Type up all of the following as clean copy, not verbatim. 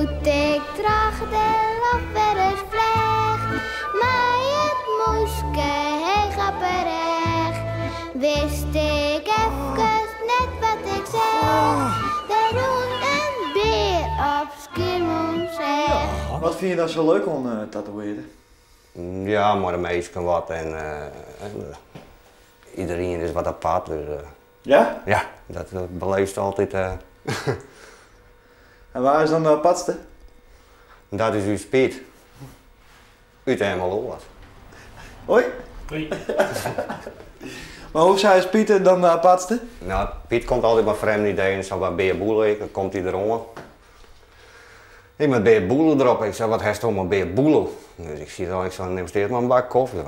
Moet ik trachten of weer eens vleeg, maar het moeske hij gaat berecht. Wist ik even net wat ik zeg, de roen en beer op Skiermond zeg. Wat vind je dan zo leuk om tatoeëren? Ja, maar de meesten wat en iedereen is wat apart. Dus, Ja? ja, dat beleeft altijd. En waar is dan de apartste? Dat is uw Piet. Uit Emmeloord. Hoi? Hoi. Maar hoe zei je Pieter dan de apartste? Nou, Piet komt altijd met vreemde ideeën. Zo bij Beer Boelen, dan komt hij erom. Ik met Beer Boelen erop. Ik zei, wat heeft hij met Beer Boelen? Dus ik zie dan, ik zei, neem steeds maar een bak koffie.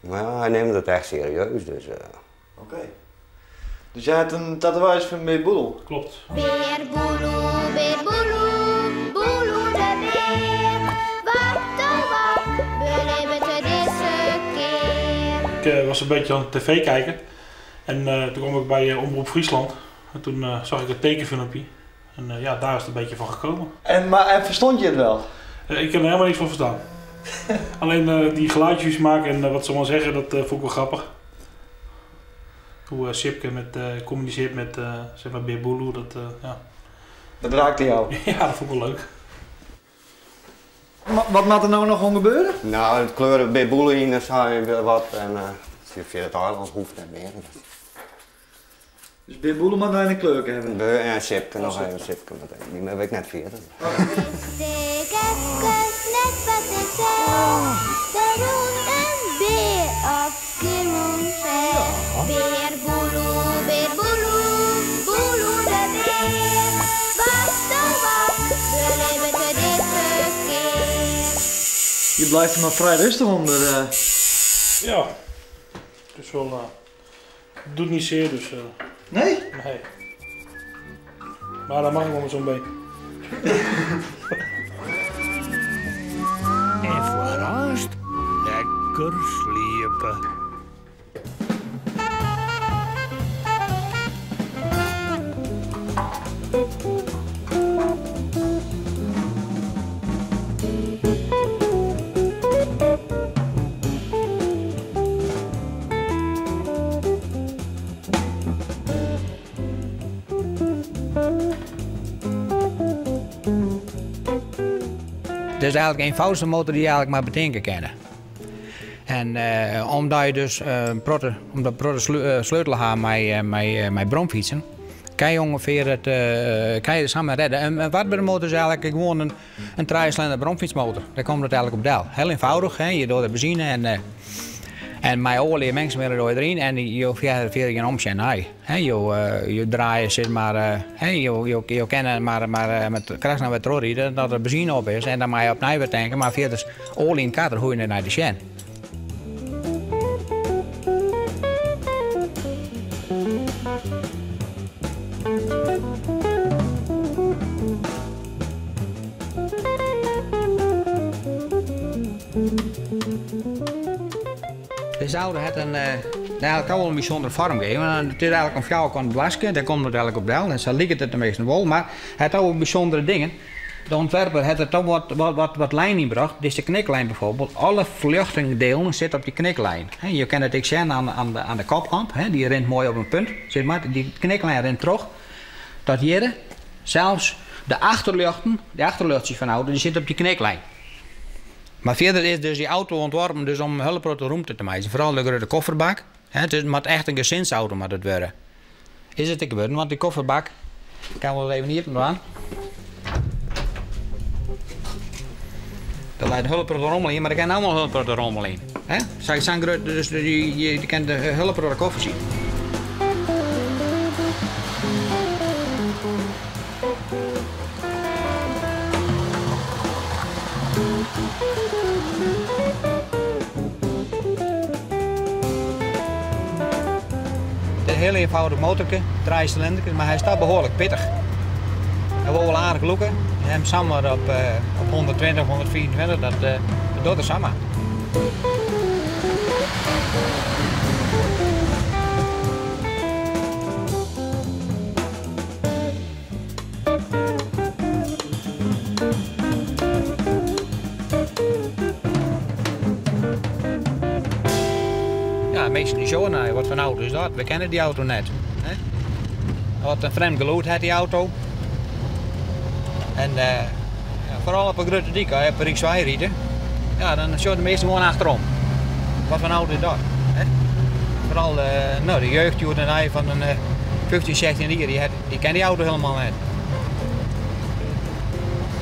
Maar ja, hij neemt het echt serieus. Dus, Oké. Dus jij hebt een tatoeage van Beer Boedel? Klopt. Beer boeloe, boeloe de beer. Wat oh wat, beleven te deze keer. Ik was een beetje aan het tv kijken en toen kwam ik bij Omroep Friesland en toen zag ik het tekenfilmpje en ja, daar is het een beetje van gekomen. En verstond je het wel? Ik heb er helemaal niks van verstaan. Alleen die geluidjes maken en wat ze allemaal zeggen, dat vond ik wel grappig. Hoe Sipke communiceert met zeg maar Beer Boeloe, dat ja. Dat raakte jou. Ja, dat vond ik wel leuk. Wat moet er nou nog om gebeuren? nou, het kleuren Beer Boelen in, dan zei je weer wat. En via het eiland hoeft het meer. Dus Beer Boedel moet een kleur hebben? En Sipke, nog even Sipke meteen. Die heb ik net 40. Wist ik even net wat ik zeg, de roen en beer op Skiermond zeg. Beer boeloe, boeloe de beer. Wat oh wat, beleven te deze keer. Je blijft er maar vrij rustig onder. Ja, het is wel, het doet niet zeer dus Nee? nee. Maar dat mag ik wel met zo'n been. En vooruit, lekker sliepen. Het is eigenlijk een eenvoudigste motor die je eigenlijk maar bedenken kennen. En omdat je dus omdat sleutel hebt met bromfietsen, kan je ongeveer kan je het samen redden. En wat bij de motor is eigenlijk gewoon een draaicilinder bromfietsmotor. Daar komt het eigenlijk op deel. Heel eenvoudig, hè? Je doet de benzine en met olie mensen meer door erin en je hoeft veel geen omzien. Je draaien zit maar, je kan maar met kracht naar wat rijden dat er benzine op is en dan moet je opnieuw weer tanken, maar via de olie in kater hoe je naar de sjen. De zouden het eigenlijk al een bijzondere vorm geven. Het is eigenlijk een vrouwkant wasken, daar komt het eigenlijk op deel. En zo ligt het de meeste wel, maar het heeft ook bijzondere dingen. De ontwerper heeft er toch wat lijn ingebracht. Dit is de kniklijn bijvoorbeeld. Alle vluchtdelen zitten op die kniklijn. Je kan het ook zien aan de kopkant. Die rent mooi op een punt. Zeg maar. Die kniklijn rent terug. Tot hier. Zelfs de achterluchtjes van de auto, die zitten op die kniklijn. Maar verder is dus die auto ontworpen dus om heel grote ruimte te maken. Vooral de grote kofferbak. Het moet echt een gezinsauto met het worden. Is het te gebeuren, want die kofferbak kan wel even hier aan. Er leidt een hulp rommel in, maar er kan allemaal hulp rommel in. Zij zijn groot, dus je kan de hulp koffer zien. Een heel eenvoudig motorke, draaicilinder, maar hij staat behoorlijk pittig. Hij wil wel aardig loeken. Hem samen op 120, 124, dat doet er samen. Ja, meestal die zo naar wat voor auto is dat? We kennen die auto net. Hè? Wat een vreemd geluid heeft die auto. En ja, vooral op een grote dik, op een Rijksweg rijden, ja, dan zou de meesten gewoon achterom. Wat voor auto is dat? Hè? Vooral nou, de jeugdjoerderij van een 15, 16 jaar, die kent die auto helemaal niet.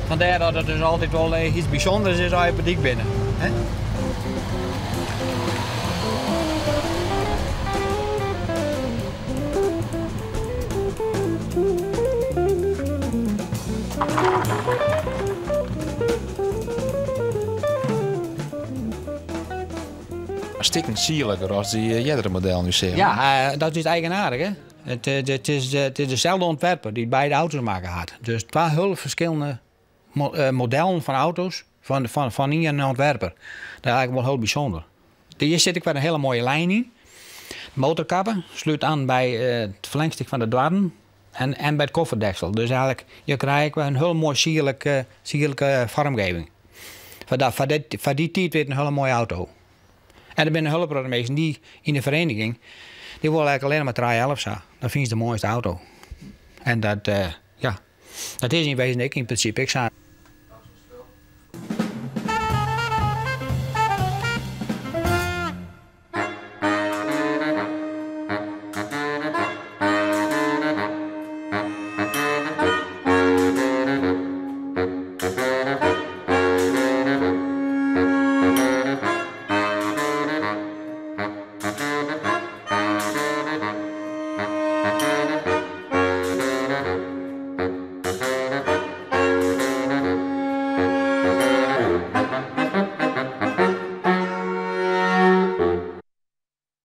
Vandaar dat het dus altijd wel iets bijzonders is als je op een dik binnen. Hè? Stikken sierlijker als die jerdere model nu zeggen. Ja, dat is eigenaardig. Hè? Het is dezelfde ontwerper die beide auto's maken had. Dus twee heel verschillende modellen van auto's van hier een ontwerper. Dat is eigenlijk wel heel bijzonder. Hier zit ik met een hele mooie lijn in. De motorkappen sluit aan bij het verlengstuk van de dwarren en bij het kofferdeksel. Dus eigenlijk je krijgt een heel mooi sierlijke vormgeving. Voor die tijd weer een hele mooie auto. En er zijn hulpprogrammeesters die in de vereniging, die willen eigenlijk alleen maar 311 zo. Dat vind je de mooiste auto. En dat is in wezen ik in principe. Ik zou